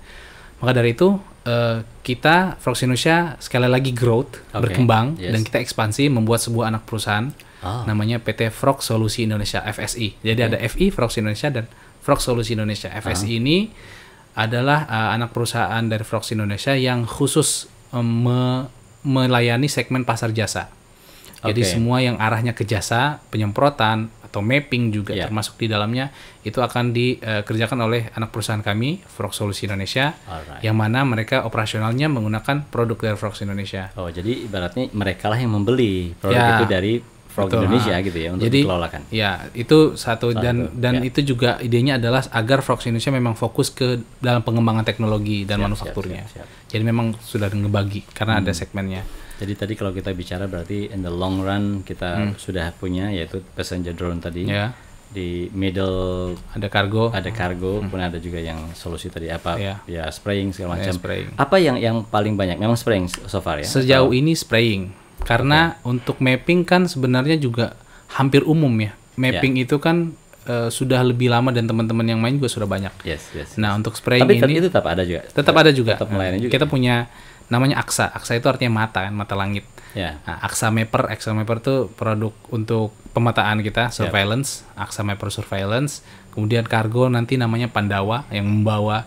Maka dari itu kita Frogs Indonesia sekali lagi growth, berkembang dan kita ekspansi membuat sebuah anak perusahaan. Namanya PT Frog Solusi Indonesia FSI. Jadi ada FI Frogs Indonesia dan Frog Solusi Indonesia. FSI ini adalah anak perusahaan dari Frogs Indonesia yang khusus melayani segmen pasar jasa. Jadi semua yang arahnya ke jasa, penyemprotan atau mapping juga termasuk di dalamnya itu akan dikerjakan oleh anak perusahaan kami Frog Solusi Indonesia, yang mana mereka operasionalnya menggunakan produk dari Frogs Indonesia. Oh, jadi ibaratnya mereka lah yang membeli produk itu dari Frog Indonesia gitu ya untuk dikelolakan. Ya, itu satu dan itu juga idenya adalah agar Frogs Indonesia memang fokus ke dalam pengembangan teknologi dan manufakturnya. Jadi memang sudah ngebagi karena ada segmennya. Jadi tadi kalau kita bicara berarti in the long run kita sudah punya yaitu passenger drone tadi. Di middle ada kargo, kemudian ada juga yang solusi tadi spraying segala macam. Apa yang paling banyak? Memang spraying so far ya? Sejauh ini spraying. Karena untuk mapping kan sebenarnya juga hampir umum ya. Mapping itu kan sudah lebih lama dan teman-teman yang main juga sudah banyak. Nah, untuk spraying ini tetap ada juga. Tetap ada juga. Tetap melayani juga. Kita punya namanya AXA. AXA itu artinya mata kan, mata langit. Nah, AXA Mapper itu produk untuk pemetaan kita, surveillance, AXA Mapper surveillance. Kemudian kargo nanti namanya Pandawa yang membawa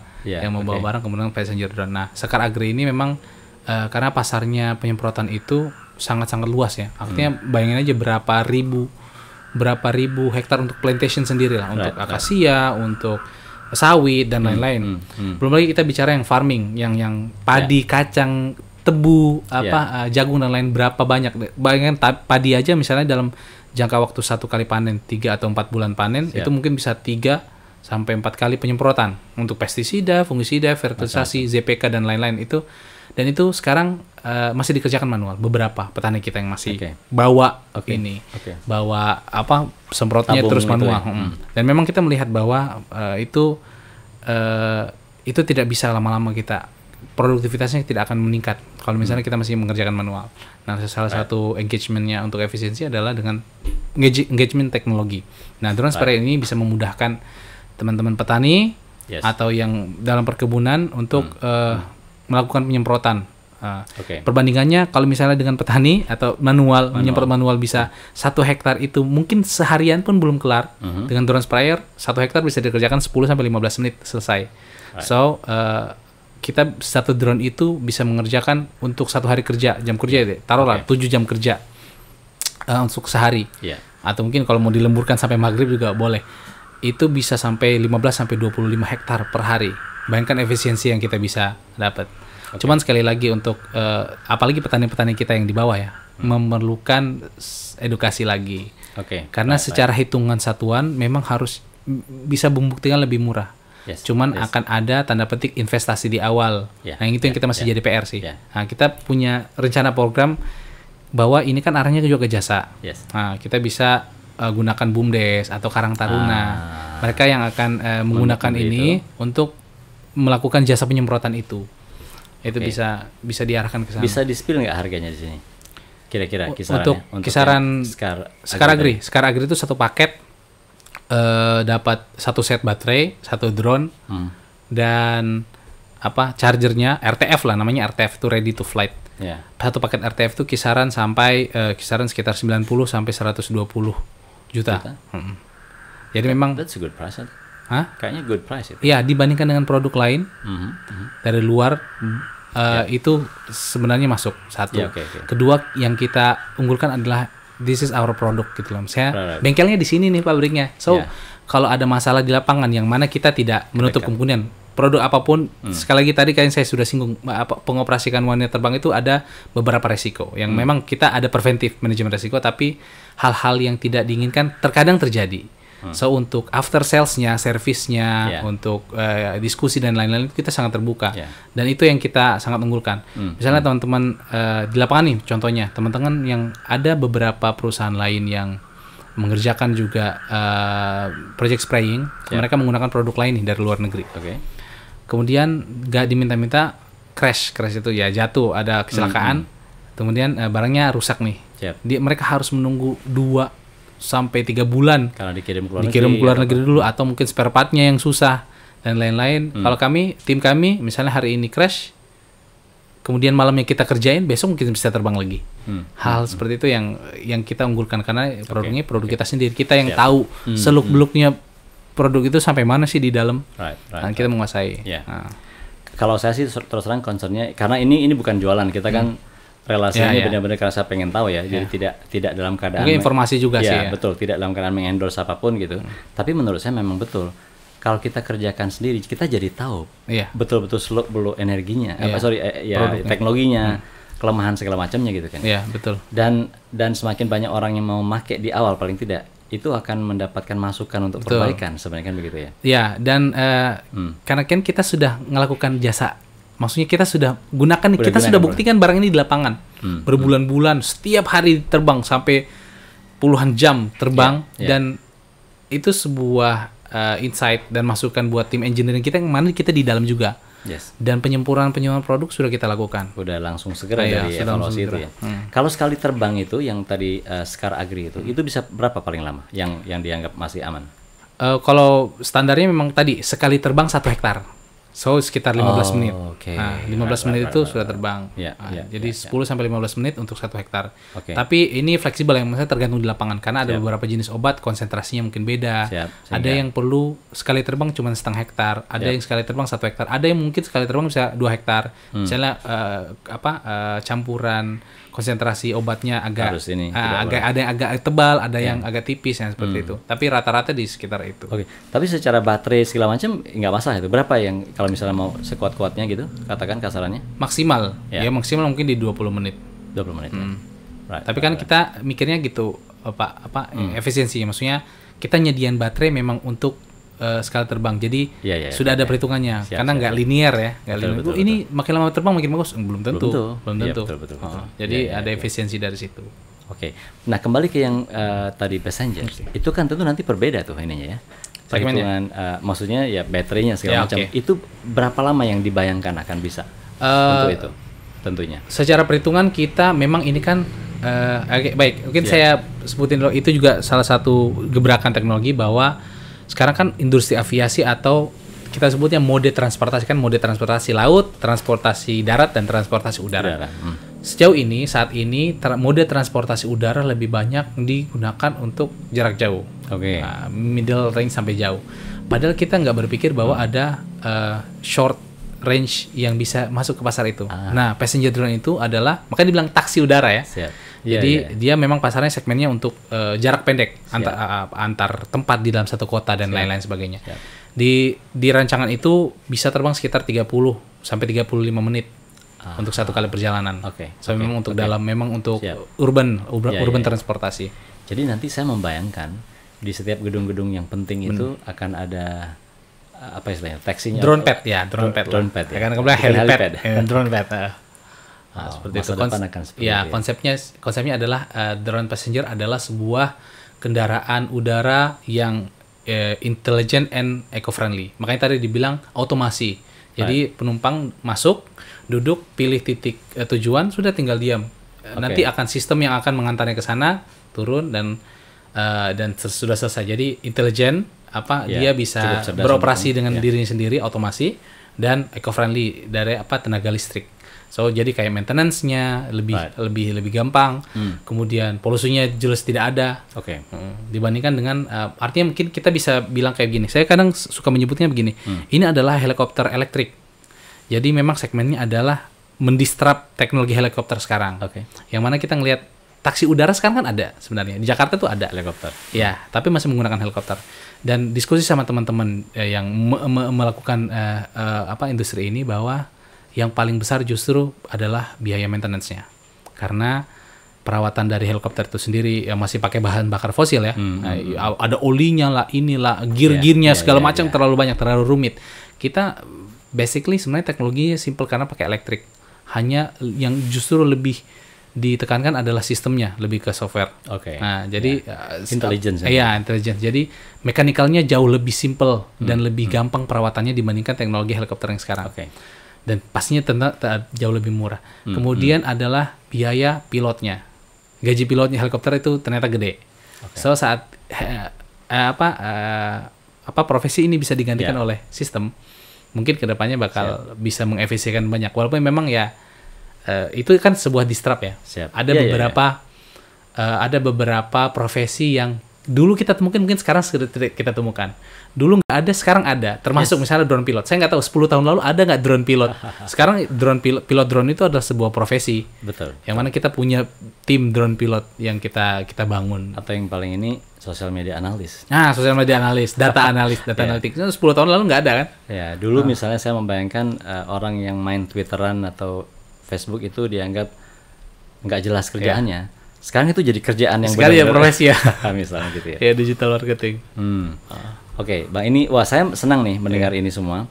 barang, kemudian passenger drone. Nah, Sekar Agri ini memang karena pasarnya penyemprotan itu sangat-sangat luas ya. Artinya bayangin aja berapa ribu hektar untuk plantation sendiri lah, untuk akasia, untuk sawit dan lain-lain. Belum lagi kita bicara yang farming, yang padi, kacang, tebu, jagung dan lain, berapa banyak. Bayangin padi aja misalnya dalam jangka waktu 1 kali panen, 3 atau 4 bulan panen, itu mungkin bisa 3 sampai 4 kali penyemprotan untuk pestisida, fungisida, fertilisasi, ZPK dan lain-lain itu. Dan itu sekarang masih dikerjakan manual. Beberapa petani kita yang masih bawa bawa semprotnya terus manual. Dan memang kita melihat bahwa itu tidak bisa lama-lama kita, produktivitasnya tidak akan meningkat kalau misalnya kita masih mengerjakan manual. Nah, salah satu engagementnya untuk efisiensi adalah dengan engagement teknologi. Nah, drone sprayer ini bisa memudahkan teman-teman petani atau yang dalam perkebunan untuk melakukan penyemprotan Perbandingannya kalau misalnya dengan petani atau manual. Menyemprot manual bisa 1 hektar itu mungkin seharian pun belum kelar. Dengan drone sprayer 1 hektar bisa dikerjakan 10 sampai 15 menit selesai. So kita 1 drone itu bisa mengerjakan untuk 1 hari kerja, jam kerja ya, taruhlah 7 jam kerja untuk sehari. Atau mungkin kalau mau dilemburkan sampai maghrib juga boleh. Itu bisa sampai 15 sampai 25 hektar per hari. Bayangkan efisiensi yang kita bisa dapat. Cuman sekali lagi untuk apalagi petani-petani kita yang di bawah ya, memerlukan edukasi lagi. Karena secara hitungan satuan memang harus bisa membuktikan lebih murah. Cuman akan ada tanda petik investasi di awal. Nah, itu yang kita masih jadi PR sih. Nah, kita punya rencana program bahwa ini kan arahnya juga ke jasa. Nah, kita bisa gunakan BUMDes atau Karang Taruna. Mereka yang akan menggunakan ini untuk melakukan jasa penyemprotan itu. Itu bisa diarahkan ke sana. Bisa di-spill nggak harganya di sini? Kira-kira kisarannya? Untuk kisaran Skar Agri itu 1 paket dapat 1 set baterai, 1 drone, dan chargernya RTF lah, namanya RTF itu ready to flight. 1 paket RTF itu kisaran sekitar 90 sampai 120 juta. Jadi memang that's a good price. Kayaknya good price itu. Iya, dibandingkan dengan produk lain dari luar itu sebenarnya masuk satu. Kedua yang kita unggulkan adalah this is our product gitu loh. Bengkelnya di sini nih, pabriknya. So kalau ada masalah di lapangan yang mana kita tidak menutup kemungkinan produk apapun, sekali lagi tadi kan saya sudah singgung, pengoperasikan wanita terbang itu ada beberapa resiko yang memang kita ada preventif manajemen resiko, tapi hal-hal yang tidak diinginkan terkadang terjadi. So untuk after sales-nya, servisnya, untuk diskusi dan lain-lain kita sangat terbuka. Dan itu yang kita sangat unggulkan. Misalnya teman-teman di lapangan nih, contohnya teman-teman yang ada beberapa perusahaan lain yang mengerjakan juga project spraying, mereka menggunakan produk lain nih dari luar negeri. Kemudian nggak diminta-minta crash itu ya jatuh, ada kecelakaan, kemudian barangnya rusak nih. Mereka harus menunggu 2 sampai 3 bulan karena dikirim ke luar negeri dulu, atau mungkin spare part-nya yang susah dan lain-lain. Kalau tim kami misalnya hari ini crash, kemudian malamnya kita kerjain, besok mungkin bisa terbang lagi. Hal seperti itu yang kita unggulkan karena produknya produk kita sendiri, kita yang tahu seluk-beluknya produk itu sampai mana sih di dalam. Dan kita menguasai. Kalau saya sih terus terang concernnya karena ini bukan jualan, kita kan relasinya benar-benar karena saya pengen tahu ya. Jadi tidak dalam keadaan mungkin informasi juga sih ya. Betul, tidak dalam keadaan mengendorse apapun gitu. Tapi menurut saya memang betul. Kalau kita kerjakan sendiri, kita jadi tahu betul-betul seluk-beluk energinya, teknologinya, kelemahan segala macamnya gitu kan. Betul. Dan semakin banyak orang yang mau make di awal paling tidak, itu akan mendapatkan masukan untuk perbaikan sebenarnya kan begitu ya. Dan karena kan kita sudah melakukan jasa. Maksudnya kita sudah gunakan, kita sudah buktikan barang ini di lapangan. Berbulan-bulan, setiap hari terbang sampai puluhan jam terbang, dan itu sebuah insight dan masukan buat tim engineering kita yang mana kita di dalam juga. Dan penyempurnaan produk sudah kita lakukan. Udah langsung segera dari evaluasi itu ya. Kalau sekali terbang itu yang tadi Skar Agri itu bisa berapa paling lama yang dianggap masih aman? Kalau standarnya memang tadi sekali terbang 1 hektar. So sekitar 15 menit. 15 menit itu sudah terbang. Jadi 10 sampai 15 menit untuk 1 hektar. Tapi ini fleksibel, yang maksudnya tergantung di lapangan karena ada beberapa jenis obat konsentrasinya mungkin beda. Ada yang perlu sekali terbang cuma setengah hektar, ada yang sekali terbang 1 hektar, ada yang mungkin sekali terbang bisa 2 hektar. Misalnya campuran konsentrasi obatnya agak ada yang agak tebal, ada yang agak tipis yang seperti itu. Tapi rata-rata di sekitar itu. Tapi secara baterai segala macam nggak masalah itu. Berapa yang kalau misalnya mau sekuat-kuatnya gitu, katakan kasarannya? Maksimal. Ya maksimal mungkin di 20 menit. 20 menit. Tapi kan kita mikirnya gitu, efisiensi. Maksudnya kita nyediain baterai memang untuk skala terbang. Jadi sudah ada perhitungannya. Karena nggak linear ya. Betul. Ini makin lama terbang makin bagus. Belum tentu. Betul. Jadi ada efisiensi dari situ. Nah kembali ke yang tadi passenger. Itu kan tentu nanti berbeda tuh ininya ya. Perhitungan, maksudnya ya baterainya segala macam. Itu berapa lama yang dibayangkan akan bisa untuk itu tentunya? Secara perhitungan kita memang ini kan baik. Mungkin saya sebutin dulu, itu juga salah satu gebrakan teknologi bahwa sekarang kan industri aviasi atau kita sebutnya mode transportasi, kan mode transportasi laut, transportasi darat, dan transportasi udara. Sejauh ini, saat ini mode transportasi udara lebih banyak digunakan untuk jarak jauh, middle range sampai jauh. Padahal kita nggak berpikir bahwa ada short range yang bisa masuk ke pasar itu. Nah, passenger drone itu adalah, makanya dibilang taksi udara ya. Jadi dia memang pasarnya segmennya untuk jarak pendek antar tempat di dalam satu kota dan lain-lain sebagainya. Di rancangan itu bisa terbang sekitar 30 sampai 35 menit untuk satu kali perjalanan. Memang untuk dalam, memang untuk urban transportasi. Jadi nanti saya membayangkan di setiap gedung-gedung yang penting itu akan ada apa istilahnya, taksinya, drone pad ya. Akan kemudian helipad, drone pad. Seperti itu. Konsepnya adalah drone passenger adalah sebuah kendaraan udara yang intelligent and eco-friendly. Makanya tadi dibilang otomasi. Jadi penumpang masuk, duduk, pilih titik tujuan, sudah tinggal diam. Nanti akan sistem yang akan mengantarnya ke sana, turun dan sudah selesai. Jadi intelligent, dia bisa beroperasi dengan dirinya sendiri, otomasi, dan eco-friendly dari tenaga listrik. So jadi kayak maintenance-nya lebih gampang, kemudian polusinya jelas tidak ada. Dibandingkan dengan artinya mungkin kita bisa bilang kayak gini. Saya kadang suka menyebutnya begini. Ini adalah helikopter elektrik. Jadi memang segmennya adalah mendisrupt teknologi helikopter sekarang. Yang mana kita ngelihat taksi udara sekarang kan ada sebenarnya. Di Jakarta tuh ada helikopter. Ya, tapi masih menggunakan helikopter. Dan diskusi sama teman-teman yang melakukan industri ini bahwa yang paling besar justru adalah biaya maintenance-nya. Karena perawatan dari helikopter itu sendiri yang masih pakai bahan bakar fosil ya. Ada olinya lah, inilah, gear-gearnya segala macam terlalu banyak, terlalu rumit. Kita basically sebenarnya teknologinya simple karena pakai elektrik. Hanya yang justru lebih ditekankan adalah sistemnya, lebih ke software. Nah, jadi intelligence. Intelligence. Jadi mekanikalnya jauh lebih simple dan lebih gampang perawatannya dibandingkan teknologi helikopter yang sekarang. Dan pastinya jauh lebih murah. Kemudian adalah biaya pilotnya. Gaji pilotnya helikopter itu ternyata gede. So saat profesi ini bisa digantikan oleh sistem, mungkin kedepannya bakal bisa mengefisienkan banyak. Walaupun memang itu kan sebuah disrupt ya. Ada beberapa profesi yang dulu kita temukan, mungkin sekarang kita temukan. Dulu nggak ada, sekarang ada. Termasuk misalnya drone pilot. Saya nggak tahu 10 tahun lalu ada nggak drone pilot. Sekarang pilot drone itu adalah sebuah profesi. Betul. Yang mana kita punya tim drone pilot yang kita bangun. Atau yang paling ini social media analis. Nah, social media analis, data analis, data analitik. 10 tahun lalu nggak ada kan? Ya, dulu misalnya saya membayangkan orang yang main Twitteran atau Facebook itu dianggap nggak jelas kerjaannya. Sekarang itu jadi kerjaan yang benar-benar profesi ya. Misalnya gitu ya. Ya, digital marketing. Bang, ini saya senang nih mendengar ini semua.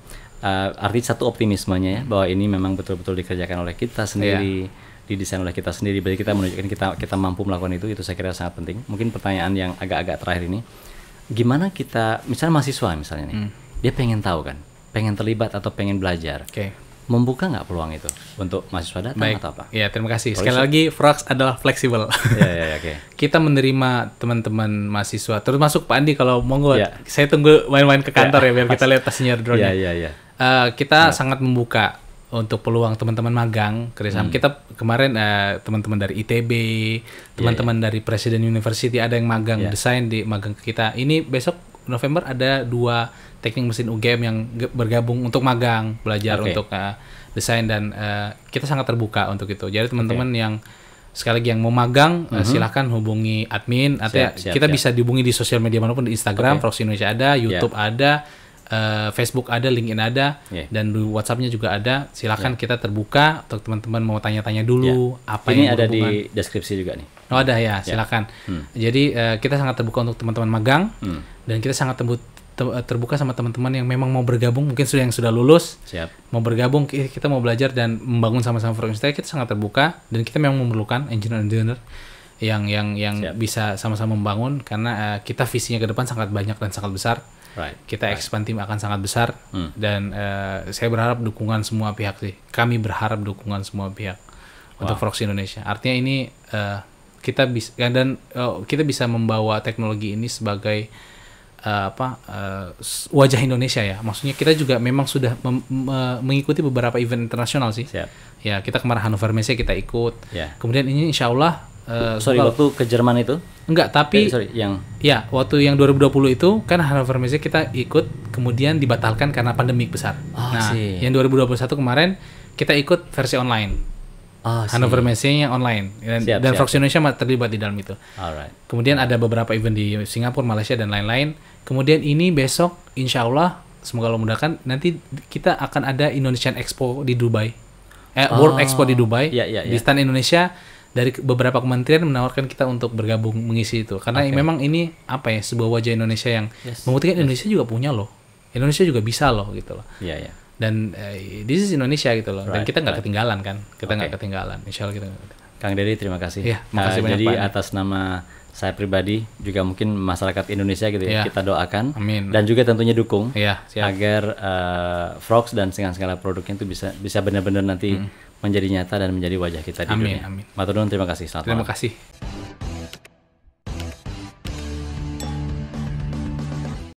Artinya satu optimismenya ya, bahwa ini memang betul-betul dikerjakan oleh kita sendiri, didesain oleh kita sendiri. Berarti kita menunjukkan kita mampu melakukan itu saya kira sangat penting. Mungkin pertanyaan yang agak-agak terakhir ini, gimana kita, misalnya mahasiswa misalnya nih, dia pengen tahu kan, pengen terlibat atau pengen belajar. Membuka nggak peluang itu untuk mahasiswa datang atau apa? Ya, terima kasih. Sekali lagi, Frogs adalah fleksibel. Kita menerima teman-teman mahasiswa, termasuk Pak Andi kalau monggo. Saya tunggu main-main ke kantor ya biar kita lihat passenger drone-nya. Kita sangat membuka untuk peluang teman-teman magang kerjasama. Kita kemarin teman-teman dari ITB, teman-teman dari Presiden University ada yang magang desain di magang ke kita. Ini besok November ada 2 teknik mesin UGM yang bergabung untuk magang, belajar untuk desain, dan kita sangat terbuka untuk itu. Jadi teman-teman yang sekali lagi yang mau magang, silahkan hubungi admin. Kita bisa dihubungi di sosial media manapun, di Instagram, Frogs Indonesia ada, YouTube ada, Facebook ada, LinkedIn ada, dan di WhatsApp-nya juga ada. Silahkan kita terbuka untuk teman-teman mau tanya-tanya dulu. Apa ini yang ada di deskripsi juga nih. Oh ada ya, silakan. Jadi kita sangat terbuka untuk teman-teman magang, dan kita sangat terbuka sama teman-teman yang memang mau bergabung, mungkin yang sudah lulus, mau bergabung, kita mau belajar dan membangun sama-sama Frogs Indonesia. Kita sangat terbuka, dan kita memang memerlukan engineer yang bisa sama-sama membangun, karena kita visinya ke depan sangat banyak dan sangat besar. Kita expand tim akan sangat besar, dan saya berharap dukungan semua pihak sih. Kami berharap dukungan semua pihak untuk Frogs Indonesia. Artinya ini kita bisa membawa teknologi ini sebagai wajah Indonesia ya. Maksudnya kita juga memang sudah mengikuti beberapa event internasional sih. Siap. Ya, kita kemarin Hannover Messe kita ikut. Ya. Kemudian ini insya Allah waktu ke Jerman itu? Enggak, tapi waktu yang 2020 itu kan Hannover Messe kita ikut, kemudian dibatalkan karena pandemik besar. Yang 2021 kemarin kita ikut versi online. Hannover Messe-nya online dan Frogs Indonesia terlibat di dalam itu. Alright. Kemudian ada beberapa event di Singapura, Malaysia dan lain-lain. Kemudian ini besok insya Allah semoga Allah mudahkan nanti kita akan ada Indonesian Expo di Dubai, World Expo di Dubai. Di stand Indonesia dari beberapa kementerian menawarkan kita untuk bergabung mengisi itu karena memang ini sebuah wajah Indonesia yang membuktikan Indonesia juga punya loh, Indonesia juga bisa loh gitu loh. Dan this is Indonesia gitu loh. Dan kita nggak ketinggalan kan. Kita nggak ketinggalan. Insya Allah kita. Kang Dery, terima kasih. Ya, makasih banyak, jadi Pak. atas nama saya pribadi juga mungkin masyarakat Indonesia gitu ya, kita doakan. Amin. Dan juga tentunya dukung siap. agar Frogs dan segala produknya itu bisa benar-benar nanti menjadi nyata dan menjadi wajah kita di dunia. Amin. Matur nuwun, terima kasih. Selamat malam. Terima kasih.